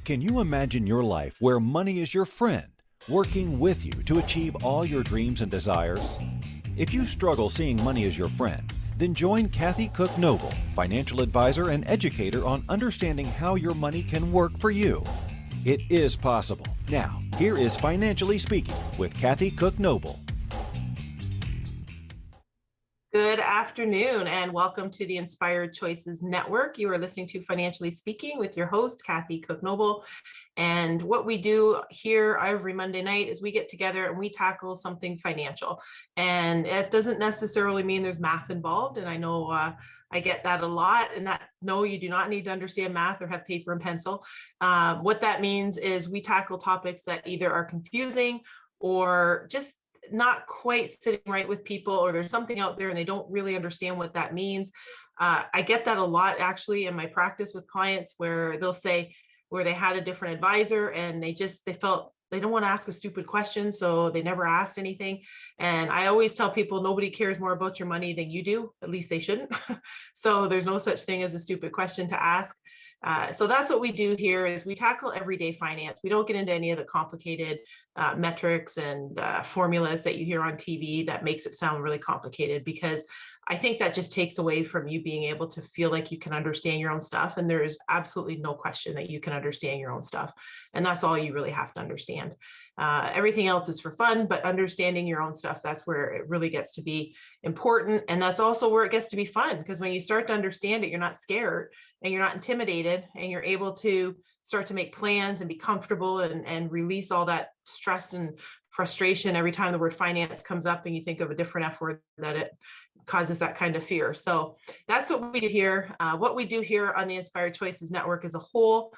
Can you imagine your life where money is your friend, working with you to achieve all your dreams and desires? If you struggle seeing money as your friend, then join Kathy Cook Noble, financial advisor and educator on understanding how your money can work for you. It is possible. Now, here is Financially Speaking with Kathy Cook Noble. Good afternoon and welcome to the Inspired Choices Network. You are listening to Financially Speaking with your host, Kathy Cook Noble. And what we do here every Monday night is we get together and we tackle something financial. And it doesn't necessarily mean there's math involved. And I know I get that a lot, and that no, you do not need to understand math or have paper and pencil. What that means is we tackle topics that either are confusing or just not quite sitting right with people, or there's something out there and they don't really understand what that means. I get that a lot actually in my practice with clients where they'll say where they had a different advisor and they felt they don't want to ask a stupid question, so they never asked anything. And I always tell people nobody cares more about your money than you do. At least they shouldn't. So there's no such thing as a stupid question to ask. So that's what we do here is we tackle everyday finance. We don't get into any of the complicated metrics and formulas that you hear on TV that makes it sound really complicated, because I think that just takes away from you being able to feel like you can understand your own stuff. And there is absolutely no question that you can understand your own stuff. And that's all you really have to understand. Everything else is for fun, but understanding your own stuff, that's where it really gets to be important. And that's also where it gets to be fun, because when you start to understand it, you're not scared and you're not intimidated, and you're able to start to make plans and be comfortable and release all that stress and frustration every time the word finance comes up and you think of a different F word, that it causes that kind of fear. So that's what we do here. What we do here on the Inspired Choices Network as a whole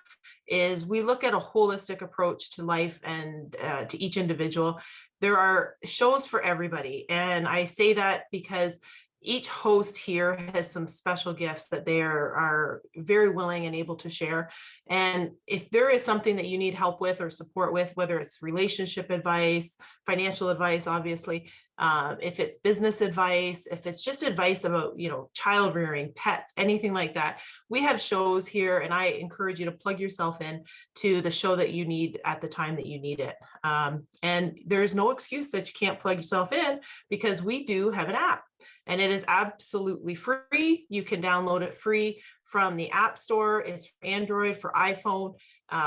is we look at a holistic approach to life and to each individual. There are shows for everybody. And I say that because each host here has some special gifts that they are very willing and able to share. And if there is something that you need help with or support with, whether it's relationship advice, financial advice, obviously, if it's business advice, if it's just advice about, child rearing, pets, anything like that, we have shows here, and I encourage you to plug yourself in to the show that you need at the time that you need it. And there's no excuse that you can't plug yourself in, because we do have an app. And it is absolutely free. You can download it free from the App Store. It's for Android, for iPhone.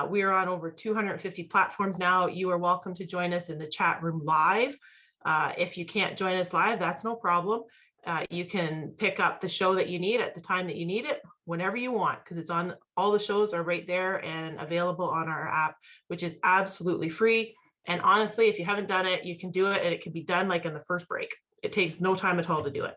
We are on over 250 platforms now. You are welcome to join us in the chat room live. If you can't join us live, that's no problem. You can pick up the show that you need at the time that you need it, whenever you want, because it's on, all the shows are right there and available on our app, which is absolutely free. And honestly, if you haven't done it, you can do it, and it can be done like in the first break. It takes no time at all to do it.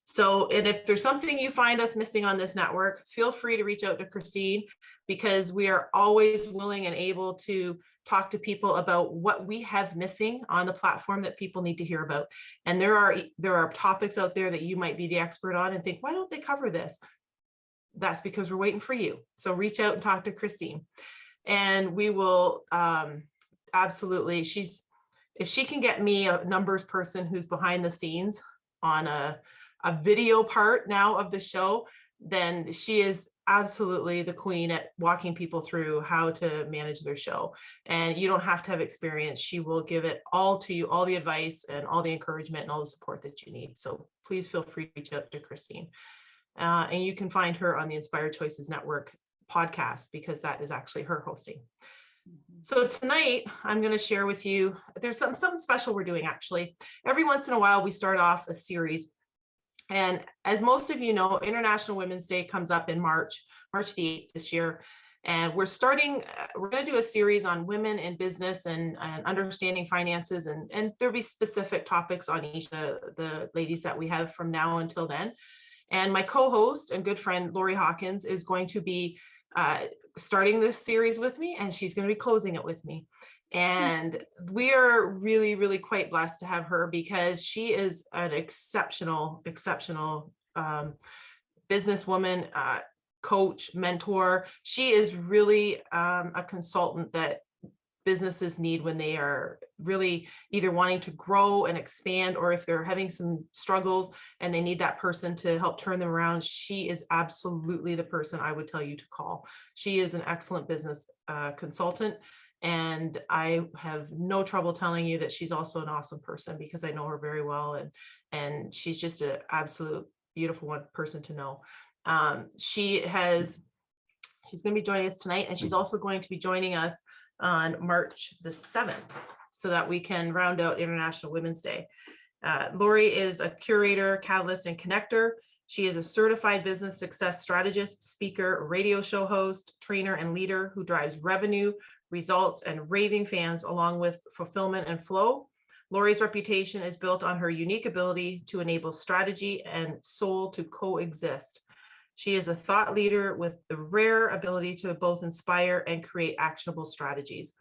So, and if there's something you find us missing on this network, feel free to reach out to Christine, because we are always willing and able to talk to people about what we have missing on the platform that people need to hear about. And there are topics out there that you might be the expert on and think, why don't they cover this? That's because we're waiting for you. So reach out and talk to Christine, and we will absolutely, if she can get me a numbers person who's behind the scenes on a video part now of the show, then she is absolutely the queen at walking people through how to manage their show. And you don't have to have experience. She will give it all to you, all the advice and all the encouragement and all the support that you need. So please feel free to reach out to Christine. And you can find her on the Inspired Choices Network podcast, because that is actually her hosting. So tonight, I'm going to share with you, there's something special we're doing actually. Every once in a while, we start off a series. And as most of you know, International Women's Day comes up in March the 8th this year. And we're going to do a series on women in business and understanding finances. And there'll be specific topics on each of the ladies that we have from now until then. And my co-host and good friend, Laurie Hawkins, is going to be starting this series with me, and she's going to be closing it with me. And we are really, really quite blessed to have her, because she is an exceptional businesswoman, coach, mentor. She is really a consultant that businesses need when they are really either wanting to grow and expand, or if they're having some struggles and they need that person to help turn them around. She is absolutely the person I would tell you to call. She is an excellent business consultant. And I have no trouble telling you that she's also an awesome person, because I know her very well. And she's just an absolute beautiful person to know. She's going to be joining us tonight, and she's also going to be joining us on March the 7th, so that we can round out International Women's Day. Laurie is a curator, catalyst, and connector. She is a certified business success strategist, speaker, radio show host, trainer, and leader who drives revenue, results, and raving fans, along with fulfillment and flow. Laurie's reputation is built on her unique ability to enable strategy and soul to coexist. She is a thought leader with the rare ability to both inspire and create actionable strategies.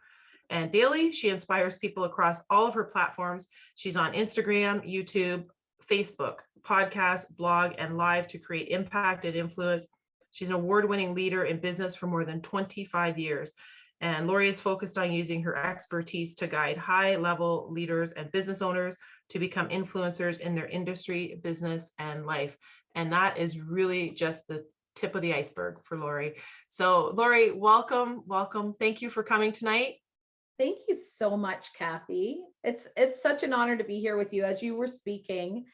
And daily, she inspires people across all of her platforms. She's on Instagram, YouTube, Facebook, podcast, blog, and live to create impact and influence. She's an award-winning leader in business for more than 25 years. And Laurie is focused on using her expertise to guide high-level leaders and business owners to become influencers in their industry, business, and life. And that is really just the tip of the iceberg for Laurie. So Laurie, welcome. Thank you for coming tonight. Thank you so much, Kathy. It's such an honor to be here with you. As you were speaking,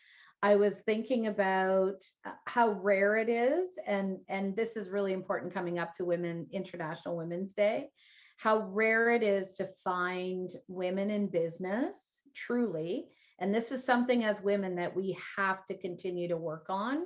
I was thinking about how rare it is, and this is really important coming up to International Women's Day, how rare it is to find women in business, truly. And this is something as women that we have to continue to work on,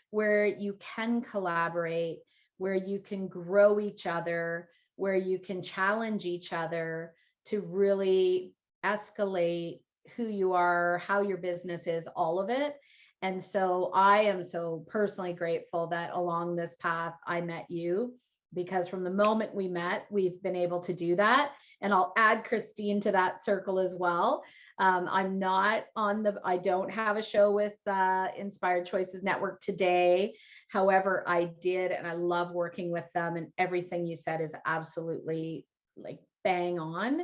where you can collaborate, where you can grow each other, where you can challenge each other to really escalate who you are, how your business is, all of it. And so I am so personally grateful that along this path, I met you, because from the moment we met, we've been able to do that. And I'll add Christine to that circle as well. I'm not I don't have a show with Inspired Choices Network today. However, I did, and I love working with them, and everything you said is absolutely like bang on.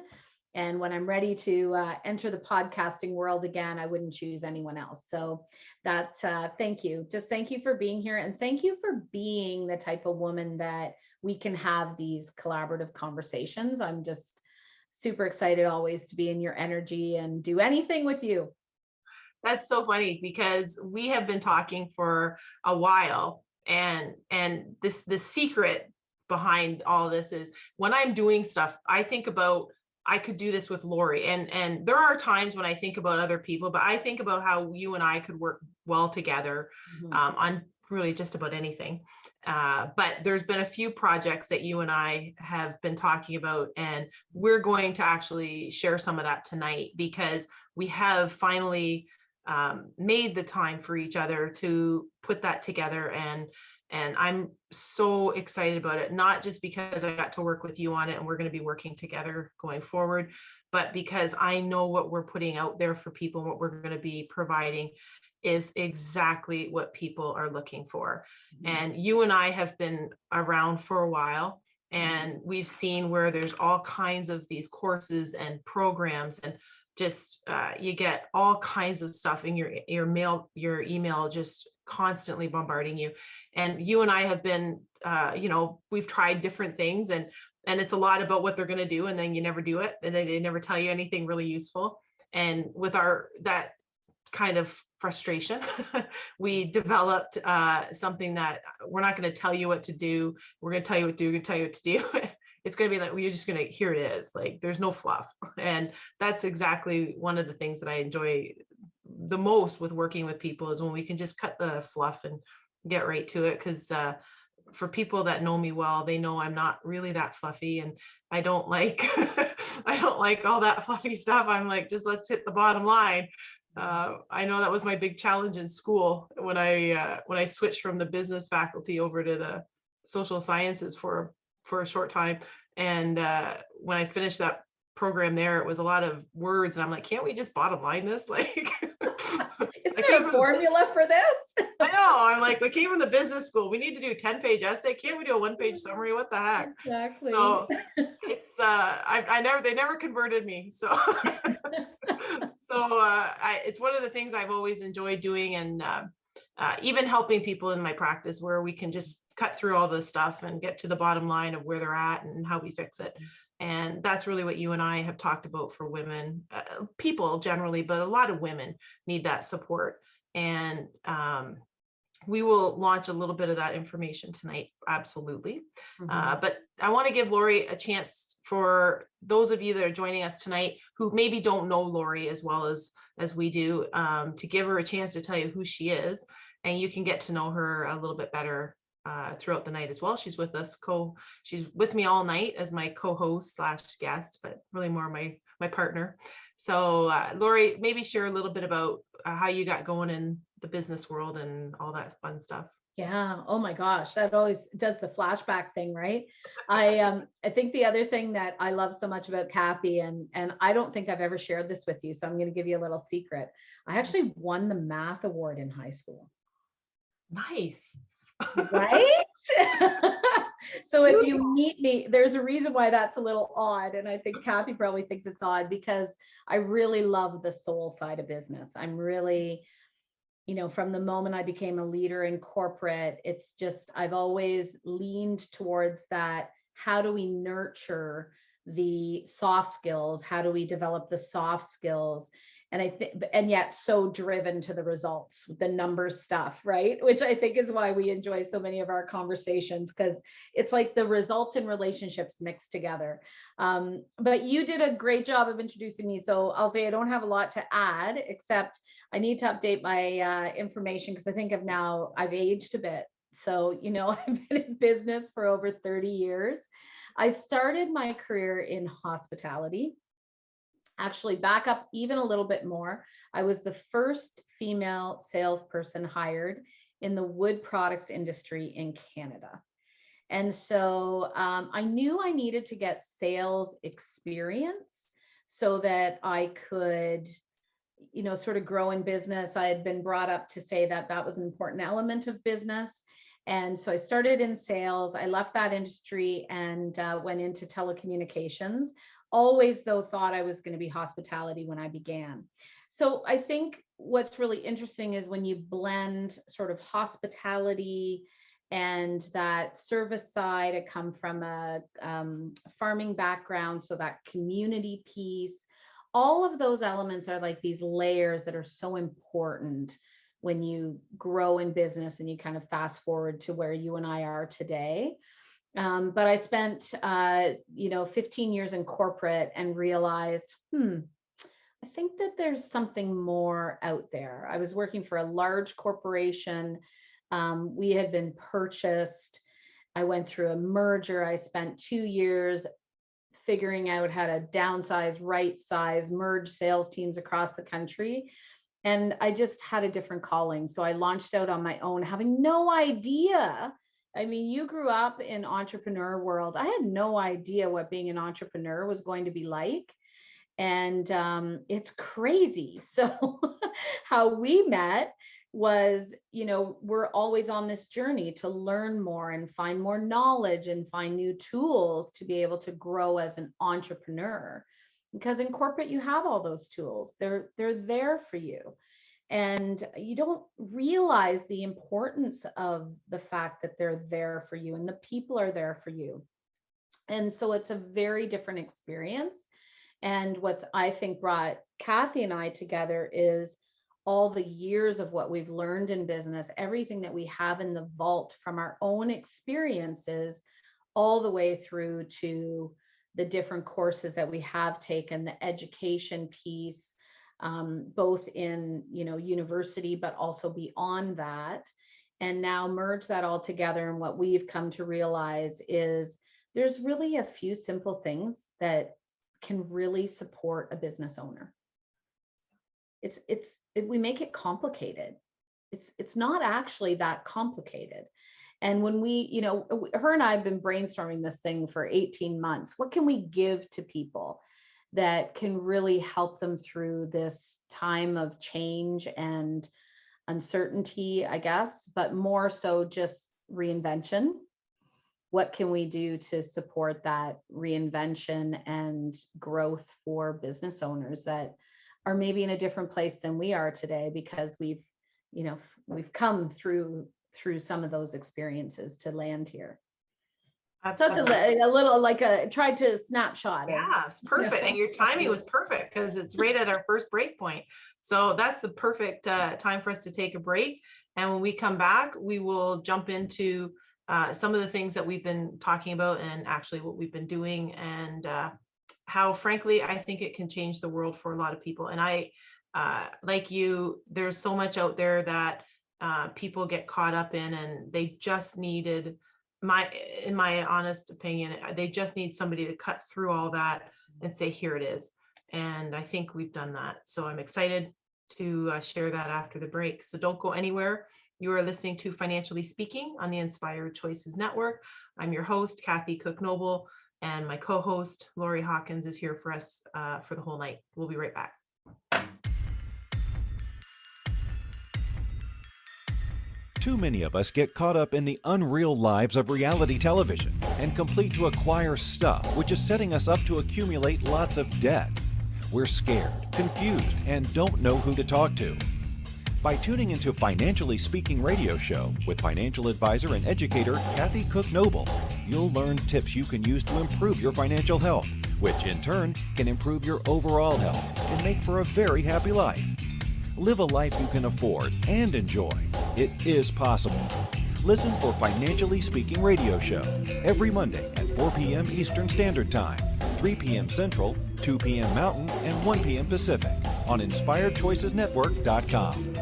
And when I'm ready to enter the podcasting world again, I wouldn't choose anyone else. So that's thank you. Just thank you for being here. And thank you for being the type of woman that we can have these collaborative conversations. I'm just super excited always to be in your energy and do anything with you. That's so funny, because we have been talking for a while, and the secret behind all this is when I'm doing stuff, I think about, I could do this with Laurie, and there are times when I think about other people, but I think about how you and I could work well together on really just about anything. But there's been a few projects that you and I have been talking about, and we're going to actually share some of that tonight, because we have finally made the time for each other to put that together. And I'm so excited about it, not just because I got to work with you on it and we're going to be working together going forward, but because I know what we're putting out there for people, what we're going to be providing is exactly what people are looking for. And you and I have been around for a while, and we've seen where there's all kinds of these courses and programs, and just you get all kinds of stuff in your email, just constantly bombarding you. And you and I have been, we've tried different things, and it's a lot about what they're going to do, and then you never do it, and they never tell you anything really useful. And with that kind of frustration, we developed something that we're not going to tell you what to do. We're going to tell you what to do. We're going to tell you what to do. It's going to be like, we're just going to, here it is. Like, there's no fluff. And that's exactly one of the things that I enjoy the most with working with people, is when we can just cut the fluff and get right to it. Because for people that know me well, they know I'm not really that fluffy, and I don't like I don't like all that fluffy stuff. I'm like, just let's hit the bottom line. I know that was my big challenge in school when I switched from the business faculty over to the social sciences for a short time. And when I finished that program there, it was a lot of words, and I'm like, can't we just bottom line this? Like, Is I there came a from the formula for this? I know. I'm like, we came from the business school. We need to do 10-page essay. Can't we do a 1-page summary? What the heck? Exactly. So it's they never converted me. So it's one of the things I've always enjoyed doing, and even helping people in my practice where we can just cut through all this stuff and get to the bottom line of where they're at and how we fix it. And that's really what you and I have talked about for women, people generally, but a lot of women need that support. And we will launch a little bit of that information tonight. Absolutely. But I want to give Laurie a chance, for those of you that are joining us tonight who maybe don't know Laurie as well as we do, to give her a chance to tell you who she is, and you can get to know her a little bit better throughout the night as well. She's with us, she's with me all night as my co-host / guest, but really more my partner. So Laurie, maybe share a little bit about how you got going in the business world and all that fun stuff. Yeah. Oh my gosh, that always does the flashback thing, right? I think the other thing that I love so much about Kathy, and I don't think I've ever shared this with you, so I'm going to give you a little secret. I actually won the math award in high school. Nice. Right? So if you meet me, there's a reason why that's a little odd. And I think Kathy probably thinks it's odd, because I really love the soul side of business. I'm really, from the moment I became a leader in corporate, it's just, I've always leaned towards that. How do we nurture the soft skills? How do we develop the soft skills? And I think, and yet so driven to the results, the numbers stuff, right? Which I think is why we enjoy so many of our conversations, because it's like the results and relationships mixed together. But you did a great job of introducing me. So I'll say I don't have a lot to add, except I need to update my information, because I think I've aged a bit. So, I've been in business for over 30 years. I started my career in hospitality. Actually, back up even a little bit more. I was the first female salesperson hired in the wood products industry in Canada. And so I knew I needed to get sales experience so that I could, sort of grow in business. I had been brought up to say that that was an important element of business. And so I started in sales. I left that industry and went into telecommunications. Always, though, thought I was going to be hospitality when I began. So I think what's really interesting is when you blend sort of hospitality and that service side. I come from a farming background, so that community piece, all of those elements are like these layers that are so important when you grow in business and you kind of fast forward to where you and I are today. But I spent, 15 years in corporate and realized, I think that there's something more out there. I was working for a large corporation. We had been purchased. I went through a merger. I spent 2 years figuring out how to downsize, right size, merge sales teams across the country. And I just had a different calling. So I launched out on my own, having no idea. I mean, you grew up in entrepreneur world. I had no idea what being an entrepreneur was going to be like. And it's crazy. So how we met was, we're always on this journey to learn more and find more knowledge and find new tools to be able to grow as an entrepreneur. Because in corporate, you have all those tools. They're there for you. And you don't realize the importance of the fact that they're there for you and the people are there for you. And so it's a very different experience. And what I think brought Kathy and I together is all the years of what we've learned in business, everything that we have in the vault from our own experiences, all the way through to the different courses that we have taken, the education piece, both in, university, but also beyond that. And now merge that all together. And what we've come to realize is there's really a few simple things that can really support a business owner. We make it complicated. It's not actually that complicated. And when we, her and I have been brainstorming this thing for 18 months. What can we give to people that can really help them through this time of change and uncertainty, I guess, but more so just reinvention. What can we do to support that reinvention and growth for business owners that are maybe in a different place than we are today, because we've come through some of those experiences to land here. So that's a little like tried to snapshot. Yeah, it's perfect. And your timing was perfect because it's right at our first break point. So that's the perfect time for us to take a break. And when we come back, we will jump into some of the things that we've been talking about and actually what we've been doing, and how, frankly, I think it can change the world for a lot of people. And I, like you, there's so much out there that people get caught up in, and they just needed, in my honest opinion, they just need somebody to cut through all that and say, here it is. And I think we've done that. So I'm excited to share that after the break. So don't go anywhere. You are listening to Financially Speaking on the Inspired Choices Network. I'm your host, Kathy Cook-Noble, and my co-host, Laurie Hawkins, is here for us for the whole night. We'll be right back. Too many of us get caught up in the unreal lives of reality television and complete to acquire stuff, which is setting us up to accumulate lots of debt. We're scared, confused, and don't know who to talk to. By tuning into Financially Speaking radio show with financial advisor and educator Kathy Cook-Noble, you'll learn tips you can use to improve your financial health, which in turn can improve your overall health and make for a very happy life. Live a life you can afford and enjoy. It is possible. Listen for Financially Speaking radio show every Monday at 4 p.m. Eastern Standard Time, 3 p.m. Central, 2 p.m. Mountain, and 1 p.m. Pacific on InspiredChoicesNetwork.com.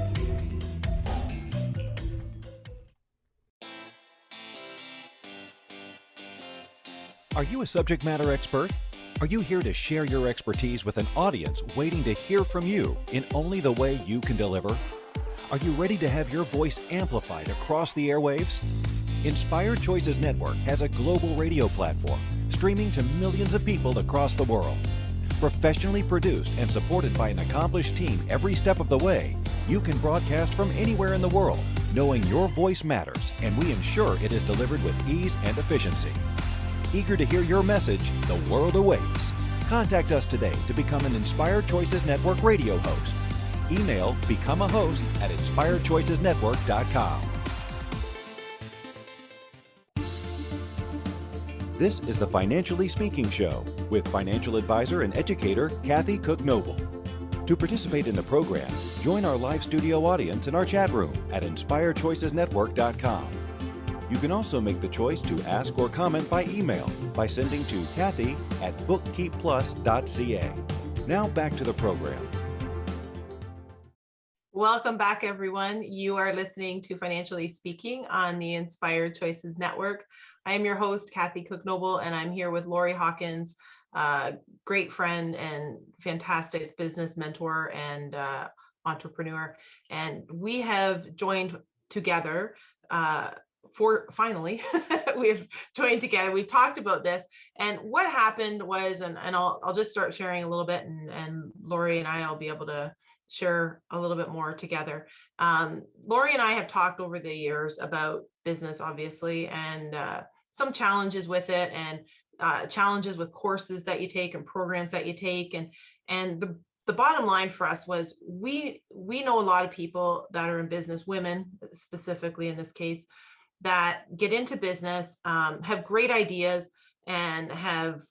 Are you a subject matter expert? Are you here to share your expertise with an audience waiting to hear from you in only the way you can deliver? Are you ready to have your voice amplified across the airwaves? Inspired Choices Network has a global radio platform streaming to millions of people across the world. Professionally produced and supported by an accomplished team every step of the way, you can broadcast from anywhere in the world, knowing your voice matters, and we ensure it is delivered with ease and efficiency. Eager to hear your message, the world awaits. Contact us today to become an Inspired Choices Network radio host. Email become a host at inspiredchoicesnetwork.com. This is the Financially Speaking Show with financial advisor and educator Kathy Cook-Noble. To participate in the program, join our live studio audience in our chat room at inspiredchoicesnetwork.com. You can also make the choice to ask or comment by email by sending to Kathy@bookkeepplus.ca. Now back to the program. Welcome back, everyone. You are listening to Financially Speaking on the Inspired Choices Network. I am your host, Kathy Cook-Noble, and I'm here with Laurie Hawkins, great friend and fantastic business mentor and entrepreneur. And we have joined together finally, we have joined together. We've talked about this, and what happened was, and I'll just start sharing a little bit, and Laurie and I will be able to share a little bit more together. Laurie and I have talked over the years about business, obviously, and some challenges with it, and challenges with courses that you take and programs that you take, and the bottom line for us was we know a lot of people that are in business, women specifically in this case, that get into business, have great ideas and have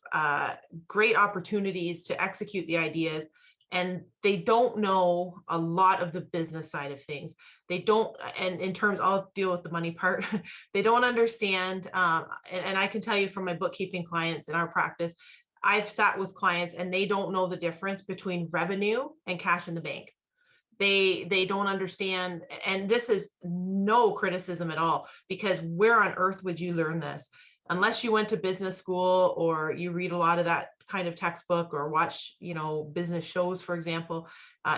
great opportunities to execute the ideas. And they don't know a lot of the business side of things. They don't, and in terms, I'll deal with the money part. They don't understand. And I can tell you from my bookkeeping clients in our practice, I've sat with clients and they don't know the difference between revenue and cash in the bank. They don't understand, and this is no criticism at all, because where on earth would you learn this unless you went to business school or you read a lot of that kind of textbook or watch, business shows, for example.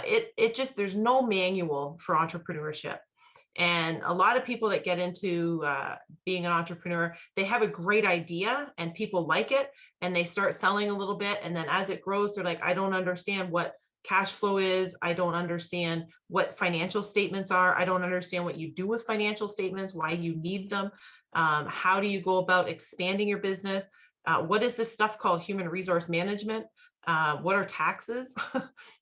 It just, there's no manual for entrepreneurship. And a lot of people that get into being an entrepreneur, they have a great idea and people like it, and they start selling a little bit. And then as it grows, they're like, I don't understand what cash flow is. I don't understand what financial statements are. I don't understand what you do with financial statements, why you need them. How do you go about expanding your business? What is this stuff called human resource management? What are taxes?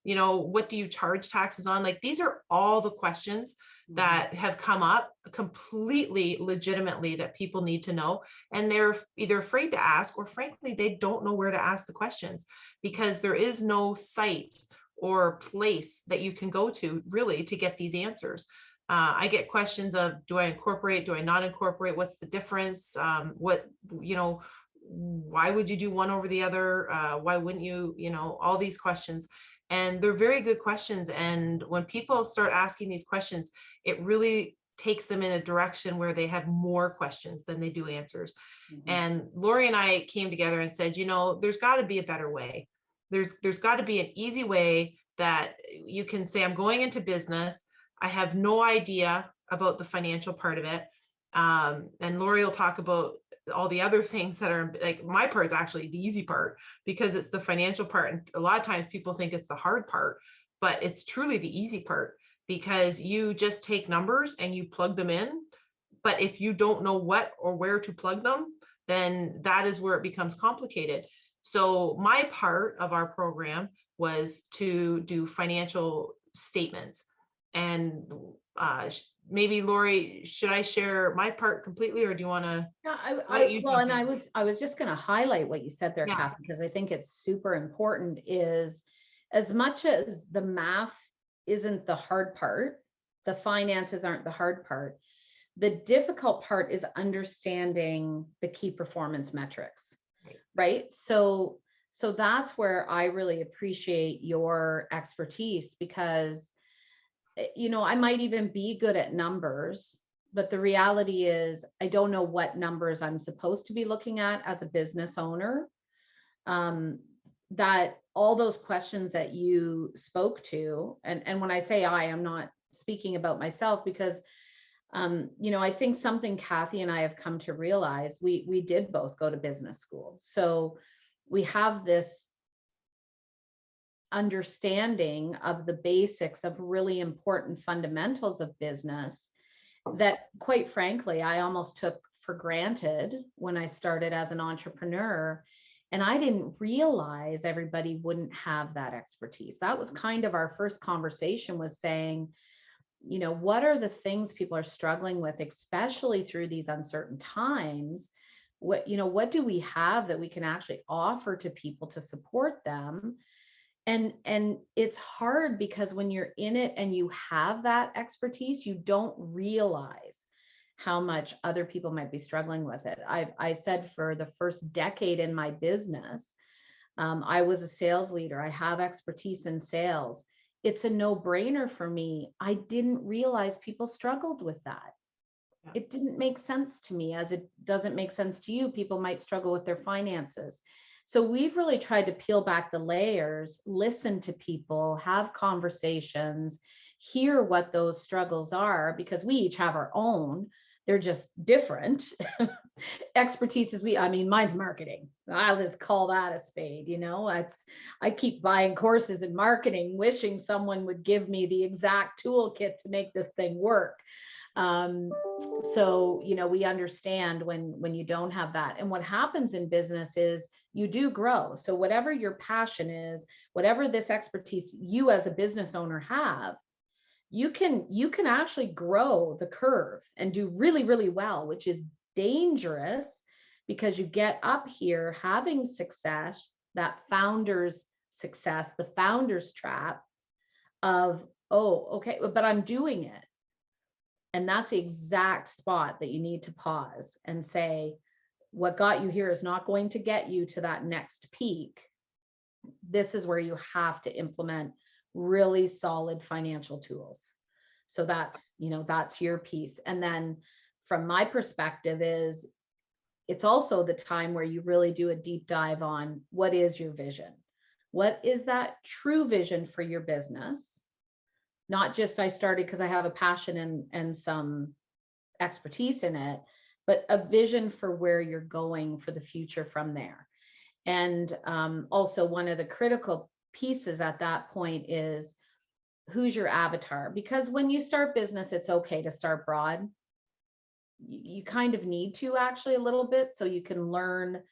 What do you charge taxes on? Like, these are all the questions that have come up completely legitimately that people need to know. And they're either afraid to ask, or frankly, they don't know where to ask the questions, because there is no site or place that you can go to really to get these answers. I get questions of, do I incorporate? Do I not incorporate? What's the difference? Why would you do one over the other? Why wouldn't you, all these questions. And they're very good questions. And when people start asking these questions, it really takes them in a direction where they have more questions than they do answers. And Laurie and I came together and said, there's got to be a better way. There's got to be an easy way that you can say, I'm going into business. I have no idea about the financial part of it. And Laurie will talk about all the other things that are, like, my part is actually the easy part, because it's the financial part. And a lot of times people think it's the hard part, but it's truly the easy part, because you just take numbers and you plug them in. But if you don't know what or where to plug them, then that is where it becomes complicated. So my part of our program was to do financial statements. And maybe Laurie, should I share my part completely, or do you want to? Yeah, I was just going to highlight what you said there, Kathy, because I think it's super important. Is, as much as the math isn't the hard part, the finances aren't the hard part, the difficult part is understanding the key performance metrics, right? So that's where I really appreciate your expertise, because I might even be good at numbers, but the reality is I don't know what numbers I'm supposed to be looking at as a business owner. That all those questions that you spoke to, and when I say I'm not speaking about myself, because I think something Kathy and I have come to realize, we did both go to business school. So we have this understanding of the basics of really important fundamentals of business that, quite frankly, I almost took for granted when I started as an entrepreneur. And I didn't realize everybody wouldn't have that expertise. That was kind of our first conversation, was saying, what are the things people are struggling with, especially through these uncertain times? What do we have that we can actually offer to people to support them? And it's hard, because when you're in it and you have that expertise, you don't realize how much other people might be struggling with it. I said for the first decade in my business, I was a sales leader. I have expertise in sales. It's a no-brainer for me. I didn't realize people struggled with that. It didn't make sense to me, as it doesn't make sense to you. People might struggle with their finances. So we've really tried to peel back the layers, listen to people, have conversations, hear what those struggles are, because we each have our own. They're just different. Expertise is mine's marketing. I'll just call that a spade. I keep buying courses in marketing, wishing someone would give me the exact toolkit to make this thing work. So we understand when you don't have that. And what happens in business is you do grow. So whatever your passion is, whatever this expertise you as a business owner have, you can actually grow the curve and do really, really well, which is dangerous, because you get up here having success, that founder's success, the founder's trap of, oh, okay, but I'm doing it. And that's the exact spot that you need to pause and say, what got you here is not going to get you to that next peak. This is where you have to implement really solid financial tools. So that's your piece. And then from my perspective is, it's also the time where you really do a deep dive on, what is your vision? What is that true vision for your business? not just I started because I have a passion and some expertise in it, but a vision for where you're going for the future from there. And also one of the critical pieces at that point is who's your avatar? Because when you start business, it's okay to start broad. You kind of need to actually a little bit so you can learn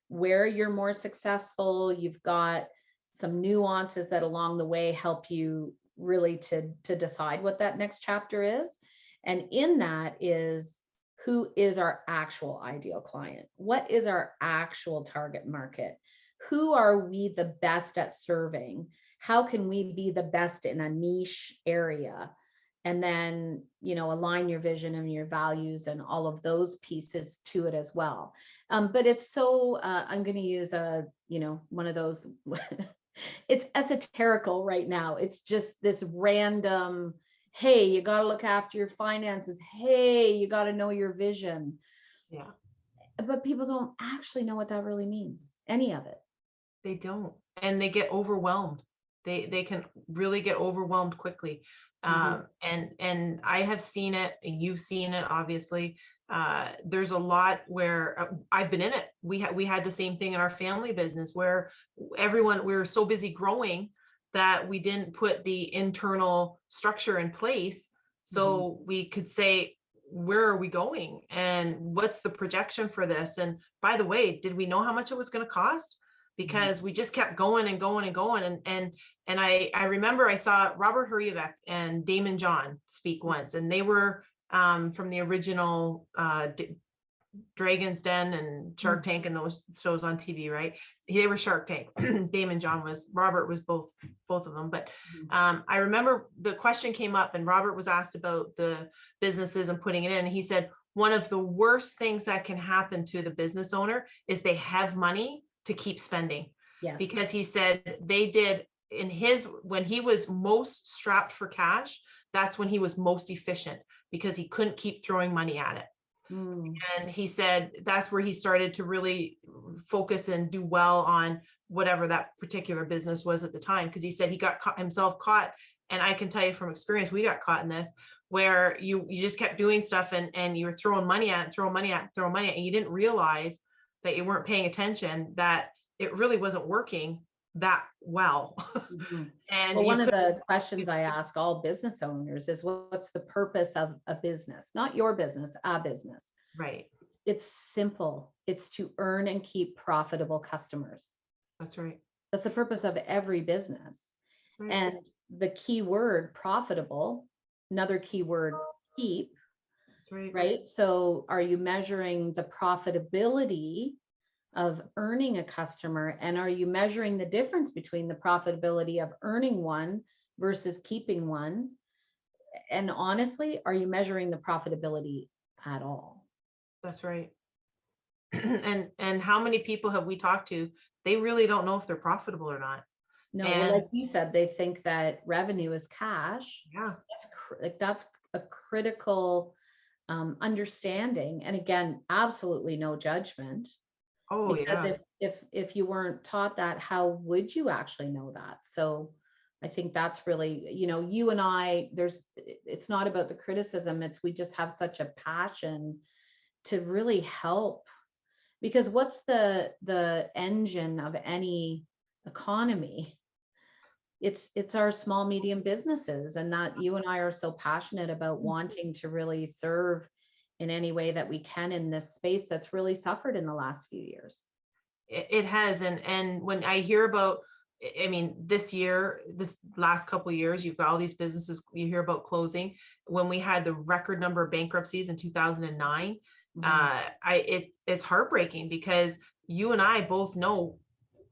where you're more successful. You've got some nuances that along the way help you really to decide what that next chapter is. And in that is, who is our actual ideal client? What is our actual target market? Who are we the best at serving? How can we be the best in a niche area? And then, align your vision and your values and all of those pieces to it as well. But it's so, I'm going to use one of those, it's esoterical right now. It's just this random, hey, you got to look after your finances. Hey, you got to know your vision. Yeah. But people don't actually know what that really means, any of it. They don't, and they get overwhelmed. They can really get overwhelmed quickly. And I have seen it, and you've seen it, obviously. There's a lot where I've been in it. We had the same thing in our family business where we were so busy growing that we didn't put the internal structure in place so we could say, where are we going and what's the projection for this? And by the way, did we know how much it was going to cost? Because we just kept going and going and going. And I remember I saw Robert Hurjevec and Damon John speak once, and they were from the original Dragon's Den and Shark Tank and those shows on TV, right? They were Shark Tank. Damon John was, Robert was both of them. But I remember the question came up and Robert was asked about the businesses and putting it in. And he said, one of the worst things that can happen to the business owner is they have money to keep spending. Yes. Because he said they did when he was most strapped for cash, that's when he was most efficient because he couldn't keep throwing money at it. And he said that's where he started to really focus and do well on whatever that particular business was at the time. Because he said he got himself caught. And I can tell you from experience, we got caught in this where you just kept doing stuff and you were throwing money at it, and you didn't realize that you weren't paying attention, that it really wasn't working that well. And one of the questions I ask all business owners is, what's the purpose of a business? Not your business, a business. Right. It's simple. It's to earn and keep profitable customers. That's right. That's the purpose of every business. Right. And the key word profitable, another key word keep. Right. So are you measuring the profitability of earning a customer? And are you measuring the difference between the profitability of earning one versus keeping one? And honestly, are you measuring the profitability at all? That's right. And how many people have we talked to? They really don't know if they're profitable or not. No, well, like you said, they think that revenue is cash. Yeah. That's a critical understanding. And again, absolutely no judgment. Oh, because if you weren't taught that, how would you actually know that? So I think that's really, you and I, it's not about the criticism. We just have such a passion to really help, because what's the engine of any economy? It's our small, medium businesses, and that you and I are so passionate about wanting to really serve in any way that we can in this space that's really suffered in the last few years. It has. And when I hear about, I mean, this last couple of years, you've got all these businesses you hear about closing. When we had the record number of bankruptcies in 2009, it's heartbreaking, because you and I both know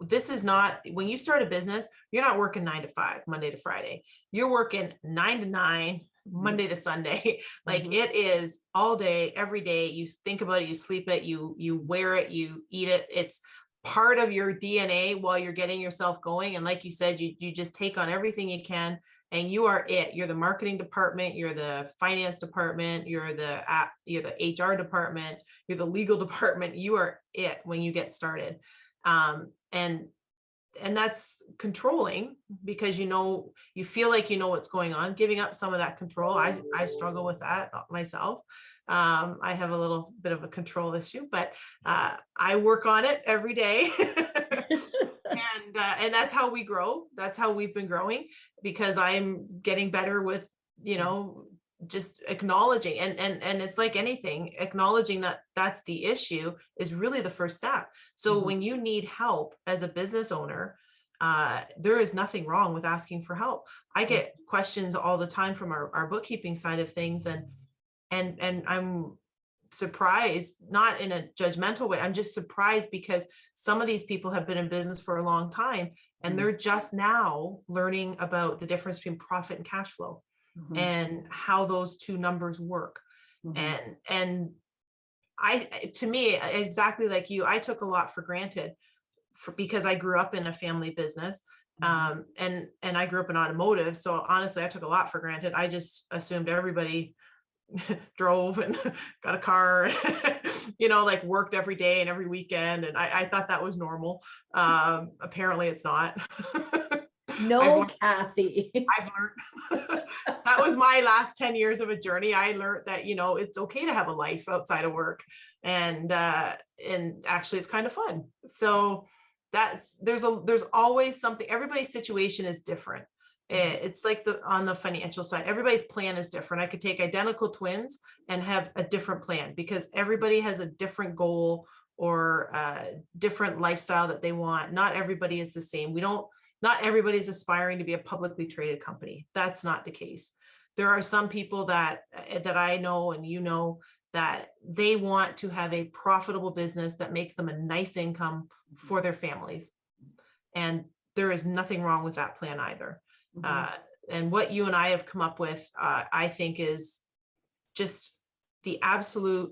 this is not, when you start a business, you're not working 9 to 5, Monday to Friday. You're working 9 to 9, Monday to Sunday. Like it is all day, every day. You think about it, you sleep it, you wear it, you eat it. It's part of your DNA while you're getting yourself going. And like you said, you just take on everything you can, and you are it. You're the marketing department, you're the finance department, you're the HR department, you're the legal department. You are it when you get started. And that's controlling, because you feel like you know what's going on. Giving up some of that control, I struggle with that myself. I have a little bit of a control issue, but I work on it every day. And that's how we grow. That's how we've been growing, because I'm getting better with, just acknowledging, and it's like anything, acknowledging that that's the issue is really the first step. So when you need help as a business owner, there is nothing wrong with asking for help. I get questions all the time from our bookkeeping side of things, and I'm surprised, not in a judgmental way. I'm just surprised because some of these people have been in business for a long time, and they're just now learning about the difference between profit and cash flow, and how those two numbers work. And to me, exactly like you, I took a lot for granted because I grew up in a family business. And I grew up in automotive. So honestly, I took a lot for granted. I just assumed everybody drove and got a car, like worked every day and every weekend. And I thought that was normal. Apparently it's not. No, Kathy. I've learned that was my last 10 years of a journey. I learned that, it's okay to have a life outside of work, and actually it's kind of fun. So there's always something. Everybody's situation is different. It's like on the financial side, everybody's plan is different. I could take identical twins and have a different plan, because everybody has a different goal or different lifestyle that they want. Not everybody is the same. Not everybody's aspiring to be a publicly traded company. That's not the case. There are some people that I know, and that they want to have a profitable business that makes them a nice income for their families. And there is nothing wrong with that plan either. And what you and I have come up with, I think, is just the absolute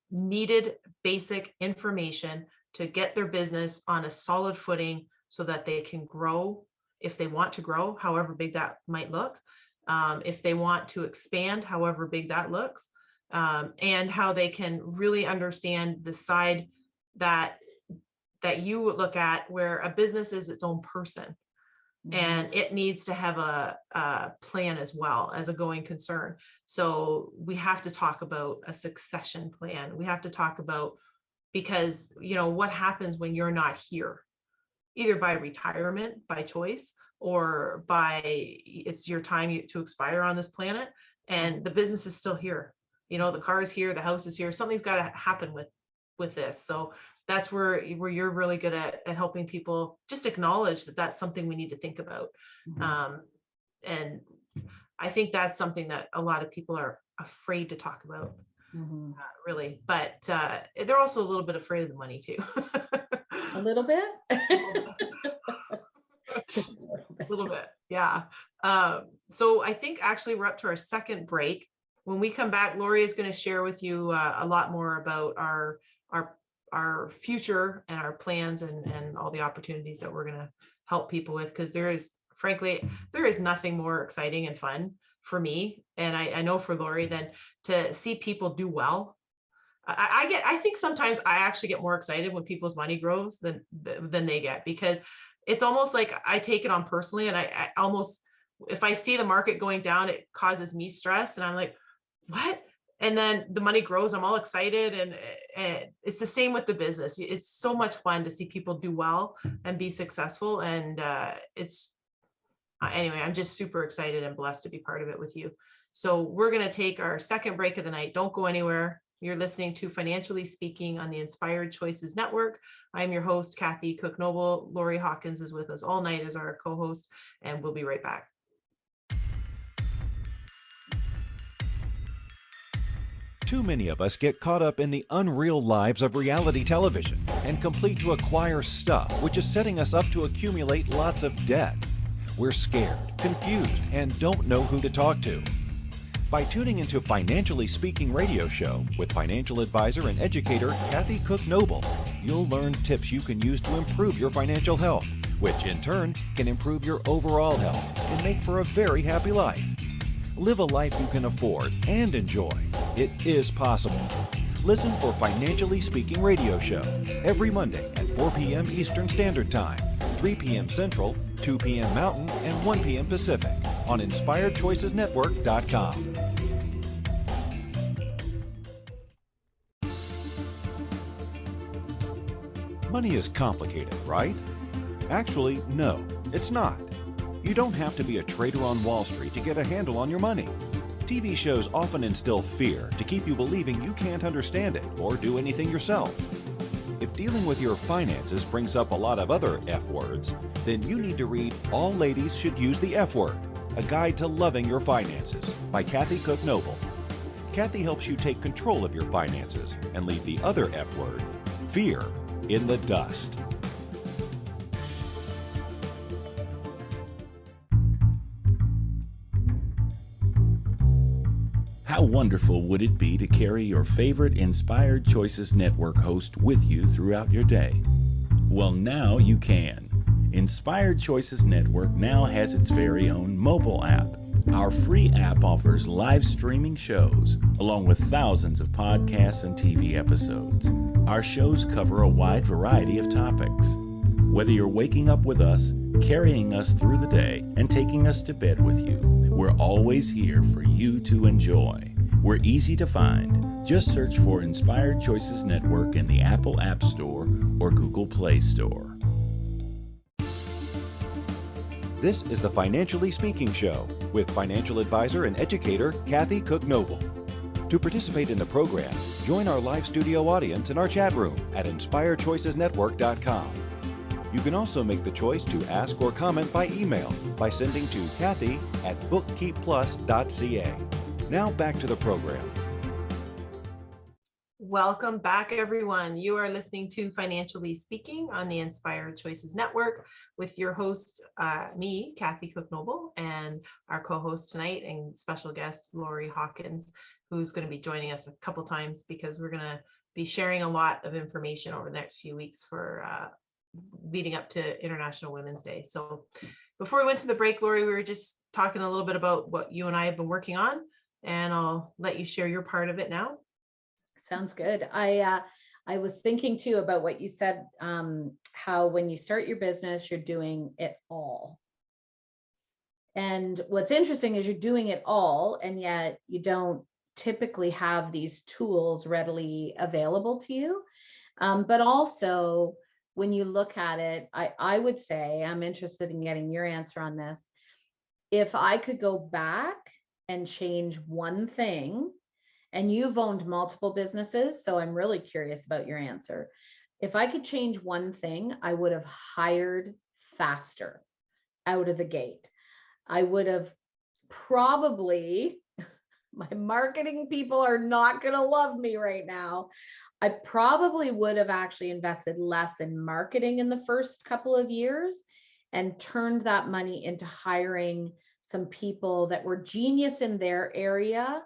needed basic information to get their business on a solid footing, so that they can grow if they want to grow, however big that might look. If they want to expand, however big that looks, and how they can really understand the side that you look at, where a business is its own person. And it needs to have a plan as well as a going concern. So we have to talk about a succession plan. We have to talk about, because, what happens when you're not here, either by retirement, by choice, or by it's your time to expire on this planet, and the business is still here. The car is here, the house is here. Something's got to happen with this. So that's where you're really good at helping people just acknowledge that that's something we need to think about. And I think that's something that a lot of people are afraid to talk about, really. But they're also a little bit afraid of the money too. A little bit? A little bit. Yeah. So I think actually we're up to our second break. When we come back, Laurie is going to share with you a lot more about our future and our plans and all the opportunities that we're going to help people with, because there is nothing more exciting and fun for me, and I know for Laurie, than to see people do well. I think sometimes I actually get more excited when people's money grows than they get, because it's almost like I take it on personally, and I almost, if I see the market going down, it causes me stress, and I'm like, what? And then the money grows, I'm all excited. And it's the same with the business. It's so much fun to see people do well and be successful. And anyway, I'm just super excited and blessed to be part of it with you. So we're going to take our second break of the night. Don't go anywhere. You're listening to Financially Speaking on the Inspired Choices Network. I'm your host, Kathy Cook Noble. Laurie Hawkins is with us all night as our co-host, and we'll be right back. Too many of us get caught up in the unreal lives of reality television and complete to acquire stuff, which is setting us up to accumulate lots of debt. We're scared, confused, and don't know who to talk to. By tuning into Financially Speaking radio show with financial advisor and educator Kathy Cook Noble, you'll learn tips you can use to improve your financial health, which in turn can improve your overall health and make for a very happy life. Live a life you can afford and enjoy. It is possible. Listen for Financially Speaking radio show every Monday at 4 p.m. Eastern Standard Time 3 p.m. Central, 2 p.m. Mountain, and 1 p.m. Pacific on InspiredChoicesNetwork.com. Money is complicated, right? Actually, no, it's not. You don't have to be a trader on Wall Street to get a handle on your money. TV shows often instill fear to keep you believing you can't understand it or do anything yourself. If dealing with your finances brings up a lot of other F words, then you need to read All Ladies Should Use the F Word, A Guide to Loving Your Finances by Kathy Cook Noble. Kathy helps you take control of your finances and leave the other F word, fear, in the dust. How wonderful would it be to carry your favorite Inspired Choices Network host with you throughout your day? Well, now you can. Inspired Choices Network now has its very own mobile app. Our free app offers live streaming shows, along with thousands of podcasts and TV episodes. Our shows cover a wide variety of topics. Whether you're waking up with us, carrying us through the day, and taking us to bed with you, we're always here for you to enjoy. We're easy to find. Just search for Inspired Choices Network in the Apple App Store or Google Play Store. This is the Financially Speaking Show with financial advisor and educator Kathy Cook Noble. To participate in the program, join our live studio audience in our chat room at InspiredChoicesNetwork.com. You can also make the choice to ask or comment by email by sending to Kathy@bookkeepplus.ca. Now back to the program. Welcome back, everyone. You are listening to Financially Speaking on the Inspired Choices Network with your host, me, Kathy Cook Noble, and our co-host tonight and special guest, Laurie Hawkins, who's going to be joining us a couple times because we're going to be sharing a lot of information over the next few weeks for leading up to International Women's Day. So before we went to the break, Laurie, we were just talking a little bit about what you and I have been working on, and I'll let you share your part of it now. Sounds good. I was thinking too about what you said, how when you start your business, you're doing it all. And what's interesting is you're doing it all, and yet you don't typically have these tools readily available to you. But also, when you look at it, I would say, I'm interested in getting your answer on this. If I could go back and change one thing, and you've owned multiple businesses, so I'm really curious about your answer. If I could change one thing, I would have hired faster out of the gate. I would have probably, my marketing people are not going to love me right now. I probably would have actually invested less in marketing in the first couple of years and turned that money into hiring some people that were genius in their area,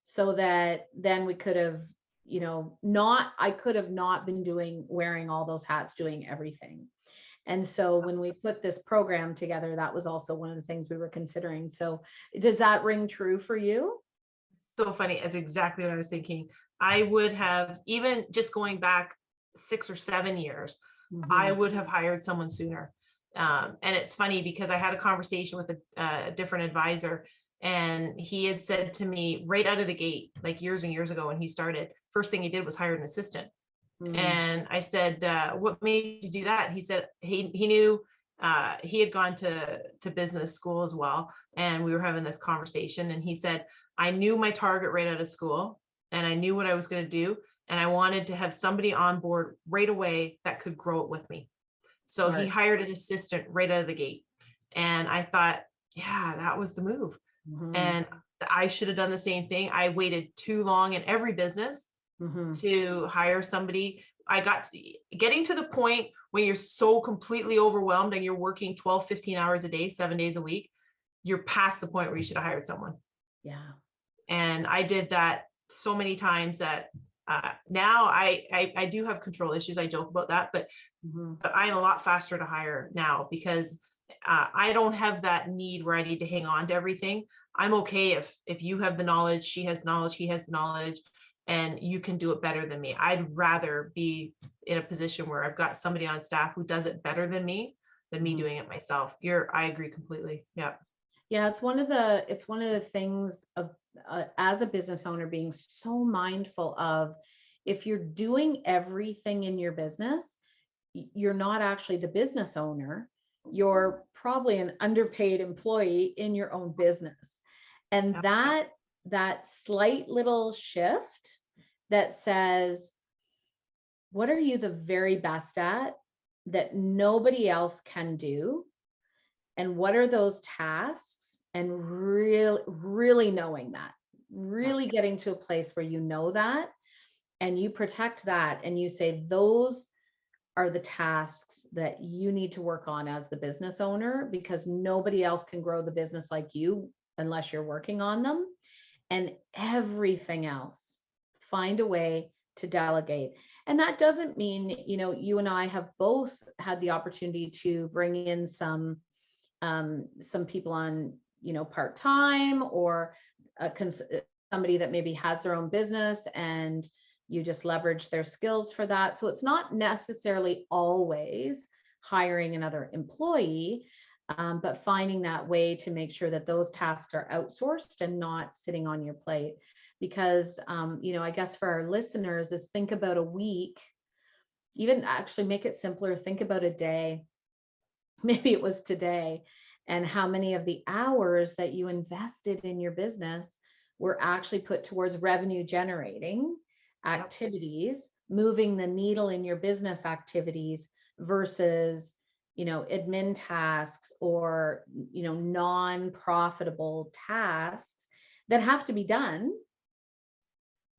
so that then we could have, I could have not been wearing all those hats, doing everything. And so when we put this program together, that was also one of the things we were considering. So does that ring true for you? So funny. It's exactly what I was thinking. I would have, even just going back 6 or 7 years, I would have hired someone sooner. And it's funny because I had a conversation with a different advisor, and he had said to me right out of the gate, like years and years ago when he started, first thing he did was hire an assistant. And I said, what made you do that? He said he knew he had gone to business school as well. And we were having this conversation, and he said, I knew my target right out of school, and I knew what I was going to do. And I wanted to have somebody on board right away that could grow it with me. So he hired an assistant right out of the gate. And I thought, yeah, that was the move. And I should have done the same thing. I waited too long in every business to hire somebody. Getting to the point when you're so completely overwhelmed and you're working 12, 15 hours a day, 7 days a week, you're past the point where you should have hired someone. Yeah. And I did that so many times that now I do have control issues. I joke about that, but I'm a lot faster to hire now because I don't have that need where I need to hang on to everything. I'm okay if you have the knowledge, she has knowledge, he has knowledge, and you can do it better than me. I'd rather be in a position where I've got somebody on staff who does it better than me than me doing it myself. I agree completely. Yeah. Yeah, it's one of the things of as a business owner being so mindful of, if you're doing everything in your business, you're not actually the business owner. You're probably an underpaid employee in your own business. And that slight little shift that says, what are you the very best at that nobody else can do? And what are those tasks? And really knowing that, really getting to a place where you know that, and you protect that, and you say, those are the tasks that you need to work on as the business owner, because nobody else can grow the business like you unless you're working on them. And everything else, find a way to delegate. And that doesn't mean, you and I have both had the opportunity to bring in some people on, part-time, or somebody that maybe has their own business and you just leverage their skills for that. So it's not necessarily always hiring another employee, but finding that way to make sure that those tasks are outsourced and not sitting on your plate. Because, I guess for our listeners is, think about a week, even actually make it simpler. Think about a day. Maybe it was today, and how many of the hours that you invested in your business were actually put towards revenue generating activities, moving the needle in your business activities versus, admin tasks or, non-profitable tasks that have to be done.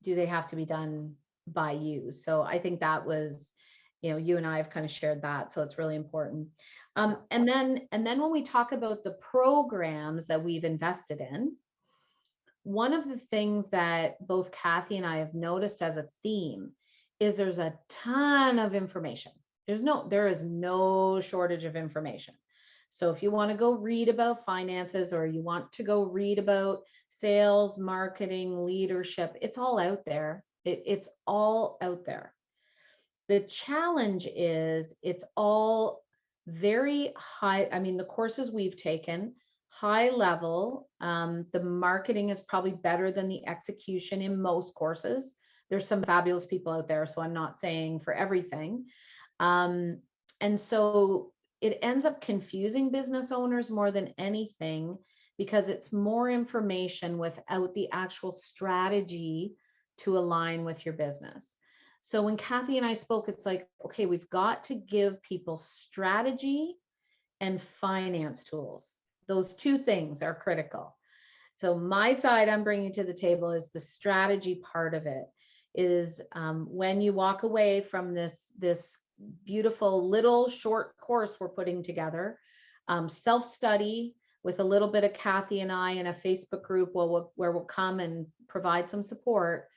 Do they have to be done by you? So I think that was, you and I have kind of shared that. So it's really important. And then when we talk about the programs that we've invested in, one of the things that both Kathy and I have noticed as a theme is there's a ton of information. There is no shortage of information. So if you want to go read about finances, or you want to go read about sales, marketing, leadership, it's all out there. It's all out there. The challenge is it's all very high. I mean, the courses we've taken, high level. The marketing is probably better than the execution in most courses. There's some fabulous people out there, so I'm not saying for everything. And so it ends up confusing business owners more than anything, because it's more information without the actual strategy to align with your business. So when Kathy and I spoke, it's like, okay, we've got to give people strategy and finance tools. Those two things are critical. So my side I'm bringing to the table is the strategy part of it. Is when you walk away from this beautiful little short course we're putting together, self-study with a little bit of Kathy and I in a Facebook group where we'll come and provide some support.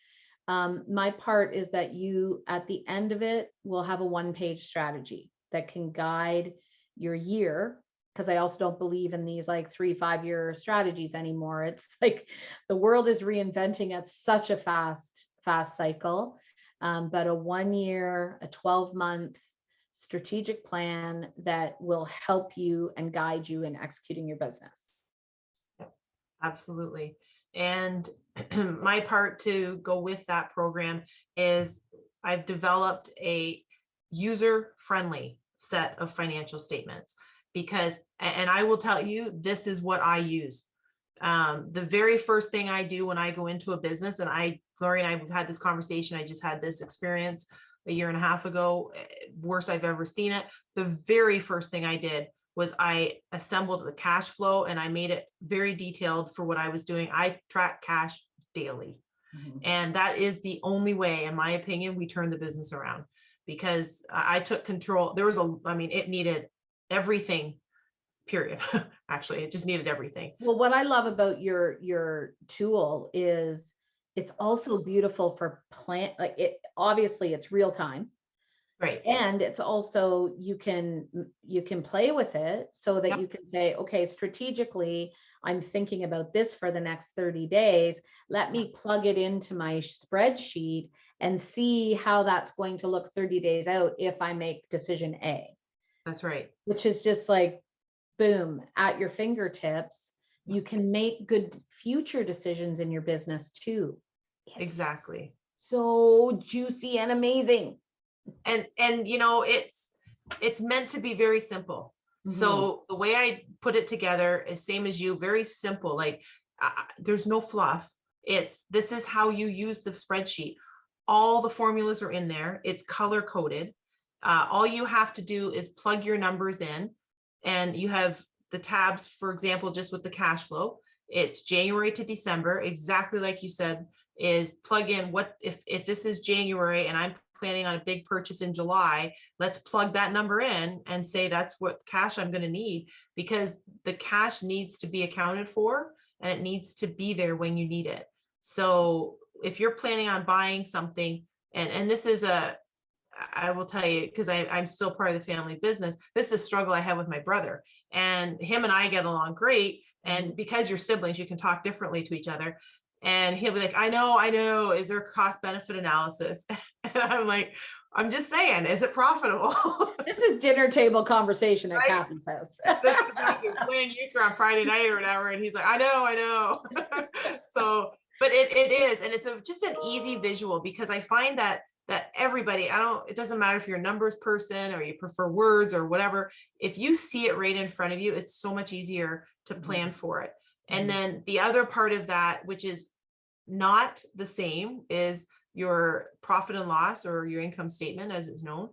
My part is that you, at the end of it, will have a one-page strategy that can guide your year. Because I also don't believe in these like 3-5 year strategies anymore. It's like the world is reinventing at such a fast cycle. But a 1 year, a 12-month strategic plan that will help you and guide you in executing your business. Absolutely. And my part to go with that program is I've developed a user-friendly set of financial statements, because, and I will tell you, this is what I use. The very first thing I do when I go into a business, and Laurie and I have had this conversation, I just had this experience a year and a half ago, worst I've ever seen it. The very first thing I did was I assembled the cash flow, and I made it very detailed for what I was doing. I track cash daily. Mm-hmm. And that is the only way, in my opinion, we turn the business around, because I took control. It needed everything, period. Actually, it just needed everything. Well, what I love about your tool is it's also beautiful for obviously it's real time. Right. And it's also, you can play with it so that you can say, okay, strategically, I'm thinking about this for the next 30 days. Let me plug it into my spreadsheet and see how that's going to look 30 days out if I make decision A. That's right. which is just like, boom, at your fingertips. You can make good future decisions in your business too. It's Exactly. so juicy and amazing. And it's meant to be very simple. So the way I put it together is same as you, very simple. Like there's no fluff. This is how you use the spreadsheet. All the formulas are in there. It's color coded. All you have to do is plug your numbers in, and you have the tabs, for example, just with the cash flow. It's January to December, exactly like you said, is plug in what if this is January and I'm planning on a big purchase in July, let's plug that number in and say that's what cash I'm going to need, because the cash needs to be accounted for and it needs to be there when you need it. So if you're planning on buying something, and this is I will tell you, because I'm still part of the family business, this is a struggle I have with my brother, and him and I get along great. And because you're siblings, you can talk differently to each other. And he'll be like, I know, is there a cost benefit analysis? And I'm like, I'm just saying, is it profitable? This is dinner table conversation at Kathy's house. That's exactly, playing euchre on Friday night or whatever. And he's like, I know. So, but it is, and it's just an easy visual, because I find that everybody, it doesn't matter if you're a numbers person or you prefer words or whatever, if you see it right in front of you, it's so much easier to plan for it. And then the other part of that, which is not the same, is your profit and loss, or your income statement as it's known.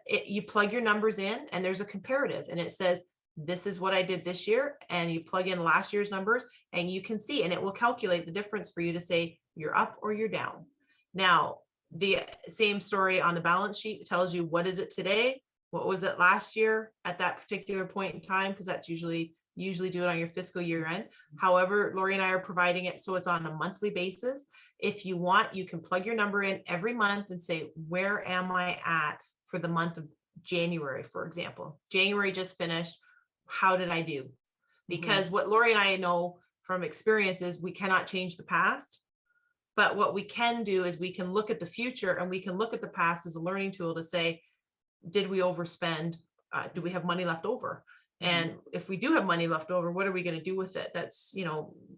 You plug your numbers in and there's a comparative, and it says, this is what I did this year. And you plug in last year's numbers and you can see, and it will calculate the difference for you to say you're up or you're down. Now, the same story on the balance sheet tells you, what is it today? What was it last year at that particular point in time? Because that's usually do it on your fiscal year end. However, Laurie and I are providing it so it's on a monthly basis. If you want, you can plug your number in every month and say, where am I at for the month of January, for example? January just finished. How did I do? Because what Laurie and I know from experience is we cannot change the past. But what we can do is we can look at the future, and we can look at the past as a learning tool to say, did we overspend? Do we have money left over? And if we do have money left over, what are we going to do with it? That's,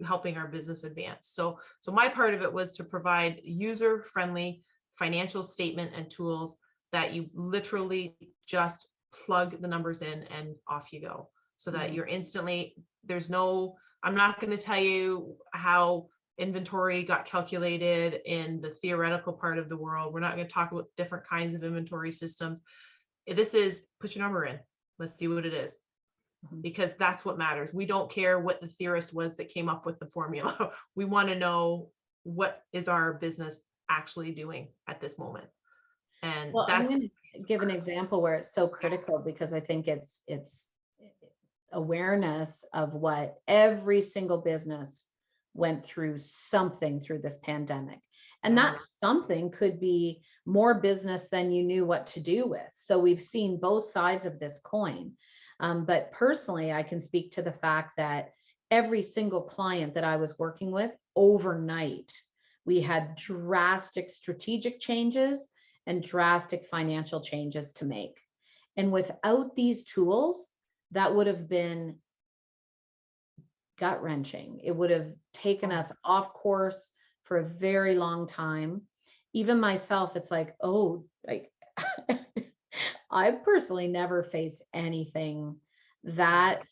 helping our business advance. So my part of it was to provide user-friendly financial statement and tools that you literally just plug the numbers in and off you go, so that you're instantly, I'm not going to tell you how inventory got calculated in the theoretical part of the world. We're not going to talk about different kinds of inventory systems. This is put your number in. Let's see what it is, because that's what matters. We don't care what the theorist was that came up with the formula. We want to know, what is our business actually doing at this moment? And I'm going to give an example where it's so critical, because I think it's awareness of what every single business went through something through this pandemic. And that something could be more business than you knew what to do with. So we've seen both sides of this coin. But personally, I can speak to the fact that every single client that I was working with, overnight, we had drastic strategic changes and drastic financial changes to make. And without these tools, that would have been gut-wrenching. It would have taken us off course for a very long time. Even myself, it's like, I've personally never faced anything that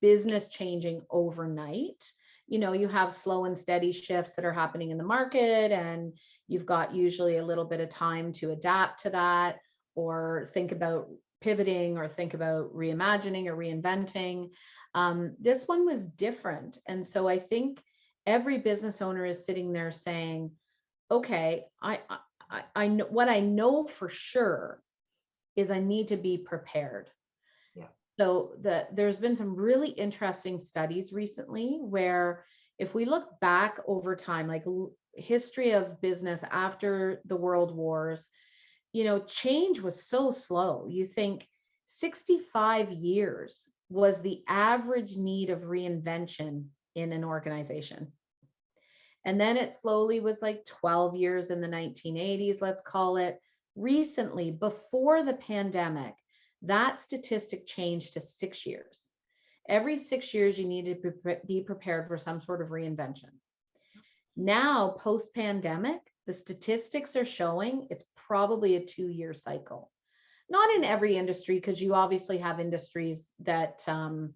business changing overnight. You have slow and steady shifts that are happening in the market, and you've got usually a little bit of time to adapt to that, or think about pivoting, or think about reimagining or reinventing. This one was different. And so I think every business owner is sitting there saying, okay, I know what I know for sure is I need to be prepared. Yeah. So there's been some really interesting studies recently where, if we look back over time, like history of business after the world wars, change was so slow. You think 65 years was the average need of reinvention in an organization. And then it slowly was like 12 years in the 1980s, let's call it. Recently, before the pandemic, that statistic changed to 6 years. Every 6 years, you need to be prepared for some sort of reinvention. Now, post-pandemic, the statistics are showing it's probably a 2-year cycle. Not in every industry, because you obviously have industries that are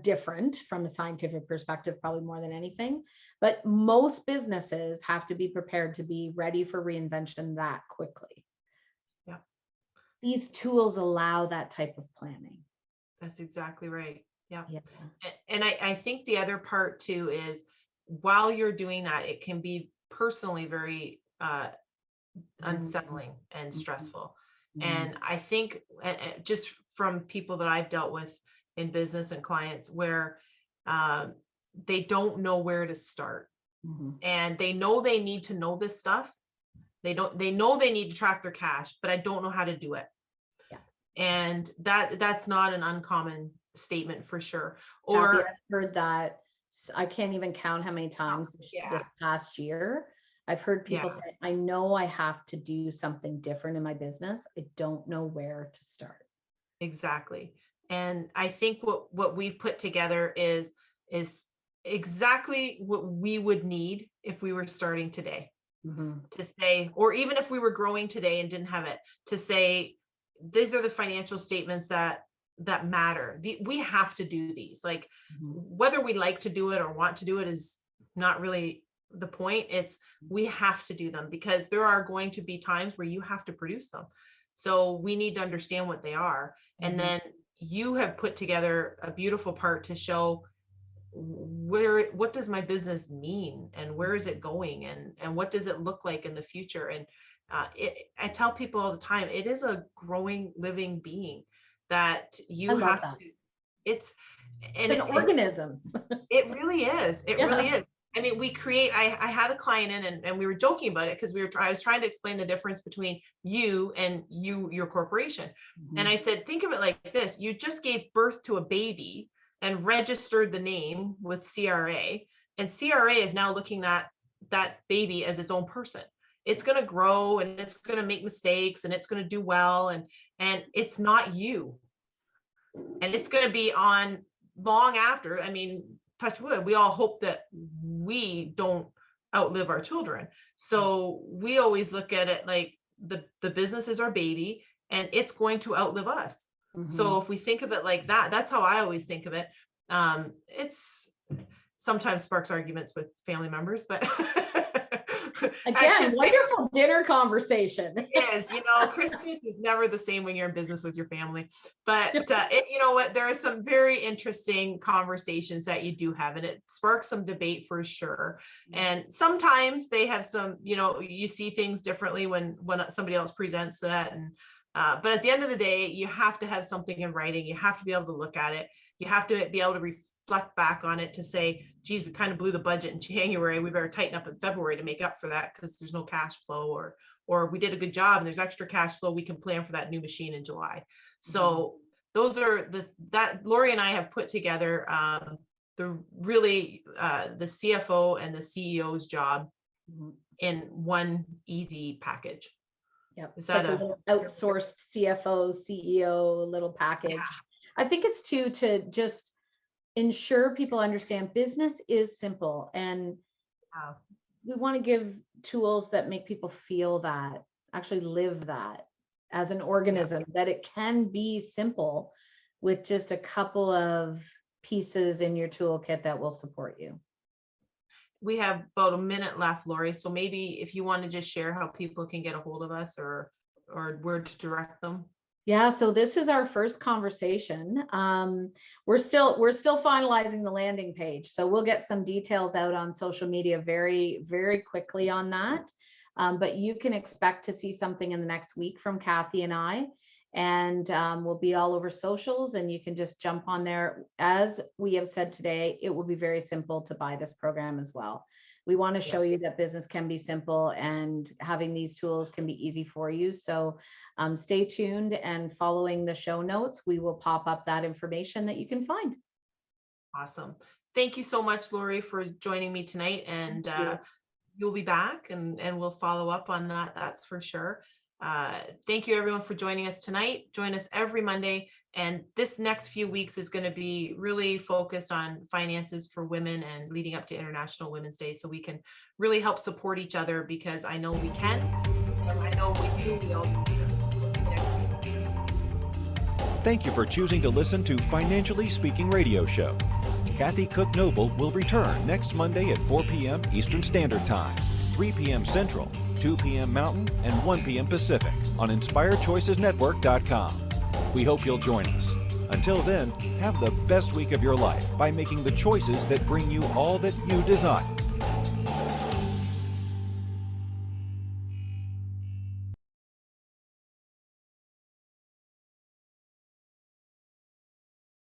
different from a scientific perspective, probably more than anything. But most businesses have to be prepared to be ready for reinvention that quickly. Yeah. These tools allow that type of planning. That's exactly right. Yeah. Yeah. And I think the other part too is, while you're doing that, it can be personally very unsettling and stressful. And I think just from people that I've dealt with in business and clients, where they don't know where to start, and they know they need to know this stuff. They know they need to track their cash, but I don't know how to do it. Yeah. And that's not an uncommon statement for sure. Or I've heard that, I can't even count how many times Yeah. this past year I've heard people Yeah. say, I know I have to do something different in my business. I don't know where to start. Exactly. And I think what we've put together is exactly what we would need if we were starting today. To say, or even if we were growing today and didn't have it, to say, these are the financial statements that matter. We have to do these. Like, whether we like to do it or want to do it is not really the point. It's, we have to do them, because there are going to be times where you have to produce them. So we need to understand what they are. And then you have put together a beautiful part to show what does my business mean, and where is it going, and what does it look like in the future. And I tell people all the time, it is a growing, living being that you have to, it's an organism. It really is. It really is. I mean, I had a client in, and we were joking about it, because I was trying to explain the difference between you and your corporation. And I said, think of it like this: you just gave birth to a baby and registered the name with CRA, and CRA is now looking at that baby as its own person. It's going to grow, and it's going to make mistakes, and it's going to do well, and it's not you. And it's going to be on long after. I mean, touch wood, we all hope that we don't outlive our children. So we always look at it like the business is our baby, and it's going to outlive us. So if we think of it like that, that's how I always think of it. It's sometimes sparks arguments with family members, but again, wonderful dinner conversation. It is, Christmas is never the same when you're in business with your family, but you know what, there are some very interesting conversations that you do have, and it sparks some debate for sure. And sometimes they have some, you see things differently when somebody else presents that. And but at the end of the day, you have to have something in writing. You have to be able to look at it. You have to be able to reflect back on it to say, geez, we kind of blew the budget in January. We better tighten up in February to make up for that, because there's no cash flow, or we did a good job and there's extra cash flow. We can plan for that new machine in July. So those are that Laurie and I have put together the CFO and the CEO's job in one easy package. Yep. It's like a little outsourced CFO, CEO little package. Yeah. I think it's to just ensure people understand business is simple, and we want to give tools that make people feel that, actually live that as an organism, that it can be simple with just a couple of pieces in your toolkit that will support you. We have about a minute left, Laurie. So maybe if you want to just share how people can get a hold of us, or where to direct them. Yeah, so this is our first conversation. We're still finalizing the landing page, so we'll get some details out on social media very, very quickly on that. But you can expect to see something in the next week from Kathy and I, and we'll be all over socials, and you can just jump on there. As we have said today, it will be very simple to buy this program as well. We want to show you that business can be simple, and having these tools can be easy for you. So stay tuned, and following the show notes, we will pop up that information that you can find. Awesome. Thank you so much, Laurie, for joining me tonight. And you'll be back, and we'll follow up on that. That's for sure. Thank you everyone for joining us tonight. Join us every Monday. And this next few weeks is going to be really focused on finances for women and leading up to International Women's Day. So we can really help support each other, because I know we can. And I know we do. We all do. Thank you for choosing to listen to Financially Speaking Radio Show. Kathy Cook Noble will return next Monday at 4 p.m. Eastern Standard Time, 3 p.m. Central, 2 p.m. Mountain, and 1 p.m. Pacific on InspiredChoicesNetwork.com. We hope you'll join us. Until then, have the best week of your life by making the choices that bring you all that you desire.